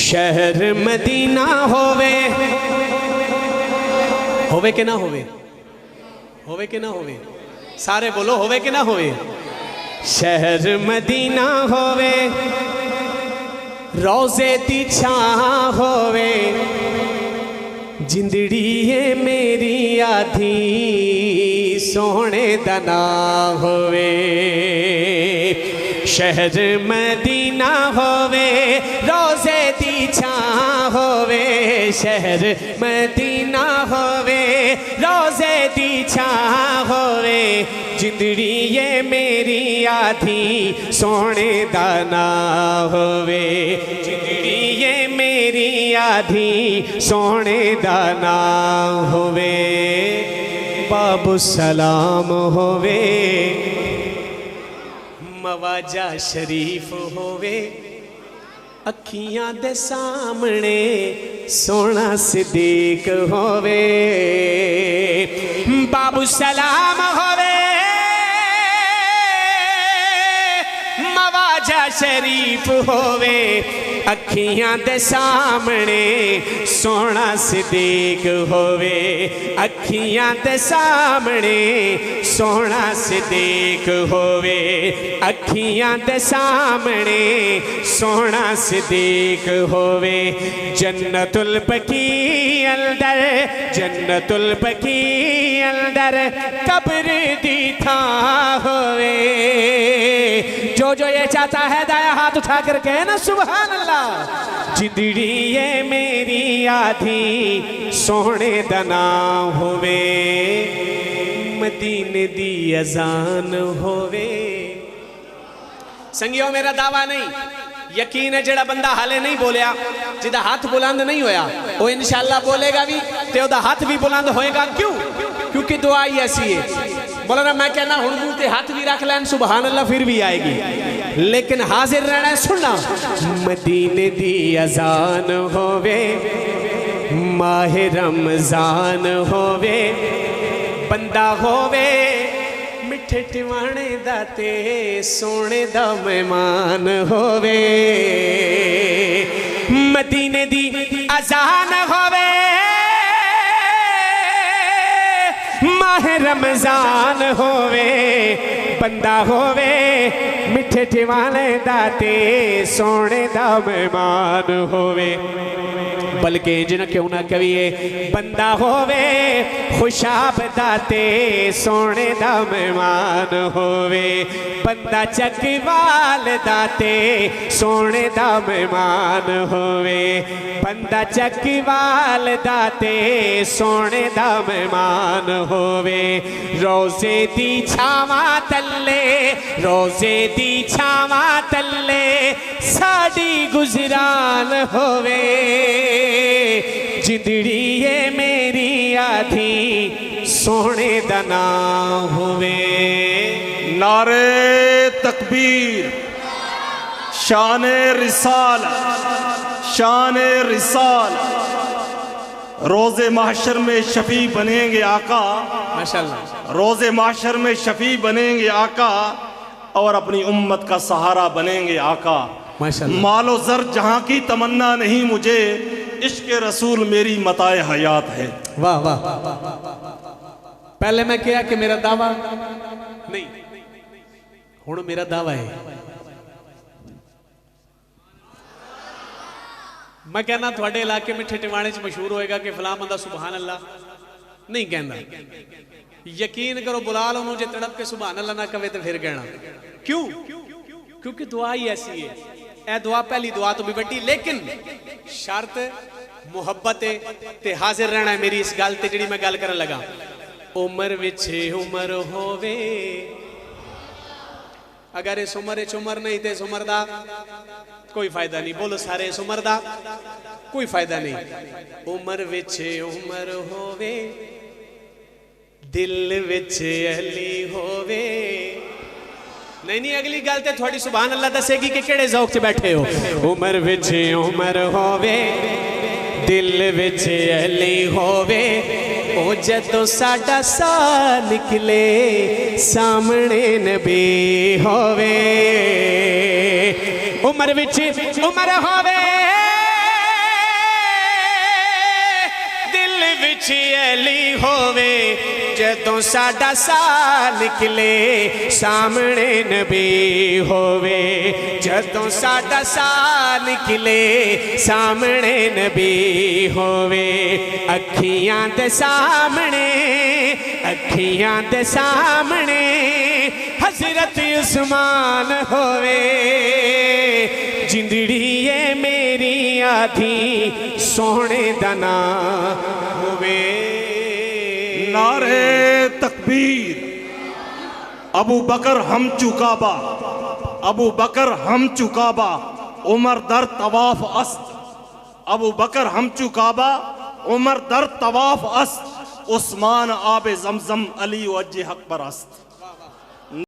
शहर मदीना होवे के ना होवे, होवे के ना होवे, सारे बोलो होवे के ना होवे। शहर मदीना होवे, रोजे दी छां होवे, जिंदड़ी है मेरी आधी सोने दा ना होवे। शहर मदीना होवे, रोजे दी छां होवे, शहर मदीना होवे, रोजे दी छां होवे, जिंदड़ी ये मेरी आधी सोने दा ना होवे, जिंदड़ी ये मेरी आधी सोने दा ना होवे। बाबू सलाम होवे, मवाजा शरीफ होवे, अखियां दे सामने सोना सिद्दीक होवे। बाबू सलाम होवे, मवाजा शरीफ होवे, अखियां दे सामने सोना सिद्दीक होवे, अखियां दे सामने सोना सिद्दीक होवे, अखियां दे सामने सोना सिद्दीक होवे। जन्नतुल बकी अंदर, जन्नतुल बकी अंदर कब्र दी था होवे। जो जो ये चाहता है दाया हाथ उठा कर कहे ना सुभान अल्लाह। जिंदड़ी ये मेरी आधी सोने दा ना होवे, मदीने दी अजान होवे। संगियो मेरा दावा नहीं, यकीन है जेड़ा बंदा हाले नहीं बोलिया, जिदा हाथ बुलंद नहीं होया वो इंशाअल्लाह बोलेगा भी ते ओदा हाथ भी बुलंद होएगा। क्यों? क्योंकि दुआ ही ऐसी है। बोला मैं कहना हुण मुंह ते हाथ भी रख लैन सुभान अल्लाह फिर भी आएगी, लेकिन हाजिर रहना है। सुनना, मदीने दी अजान होवे, माहे रमजान होवे, बंदा होवे मिठे टिवाणे दा ते सोने दा मेहमान होवे। मदीने दी अजान होवे, माहे रमजान होवे, बंदा होवे मिठे टिवाणे दा ते सोने दा मेहमान होवे। बल्कि जिन क्यों ना कविए, बंदा होवे खुशाब दाते सोने दा मेहमान होवे, बंदा चकवाल दाते सोने दा मेहमान होवे, बंदा चकवाल दाते सोने दा मेहमान होवे। रोजे दी छावा तल्ले, रोजे दी छावा तल्ले साड़ी गुजरान होवे, जिंदड़ी ये मेरी आधी सोने दा ना होवे। नारे तकबीर, शाने रिसाल, शाने रिसाल। रोज़े महशर में शफी बनेंगे आका, माशाल्लाह। रोज़े महशर में शफी बनेंगे आका, और अपनी उम्मत का सहारा बनेंगे आका। माशाल्लाह। मालो ज़र जहाँ की तमन्ना नहीं मुझे, इश्क रसूल मेरी मताए हयात है। वाह वाह। पहले मैं कहा कि मेरा दावा नहीं, हुण मेरा दावा है। मैं कहना थोड़े इलाके में टिवाणे च मशहूर होएगा कि फलां बंदा सुभान अल्लाह नहीं कहता। यकीन करो बुला लो जे तड़प के सुभान अल्लाह ना कहे तो फिर कहना क्यों? क्योंकि दुआ ही ऐसी है। ए दुआ पहली दुआ तो भी बड़ी, लेकिन शर्त मुहब्बत ते हाजिर रहना है मेरी इस गल ते जिहड़ी मैं गल करन लगा। उम्र विच उम्र होवे, अगर इस उम्र च उम्र नहीं तो इस उम्र दा कोई फायदा नहीं। बोलो सारे, इस उम्र दा कोई फायदा नहीं। उम्र विच उम्र होवे, दिल विच अली होवे। नहीं नहीं, अगली गल ते थोड़ी सुभान अल्लाह दसेगी कि केड़े ज़ौक च बैठे हो। उम्र विच उम्र होवे, दिल विच अली होवे, ओ जदों साडा सा निकले सामने नबी होवे। उम्र विच उम्र होवे, विच अली होवे जदों साडा साह निकले सामने नबी होवे जदों साडा साह निकले सामने नबी होवे अखियां दे सामने हजरत उस्मान होवे जिंदड़ी ये मेरी आधी सोने दा नाम होवे नारे तकबीर अबू बकर हम चुकाबा अबू बकर हम चुकाबा उमर दर तवाफ अस्त अबू बकर हम चुकाबा उमर दर तवाफ अस्त उस्मान आब जमजम अली वज्ह हक पर अस्त।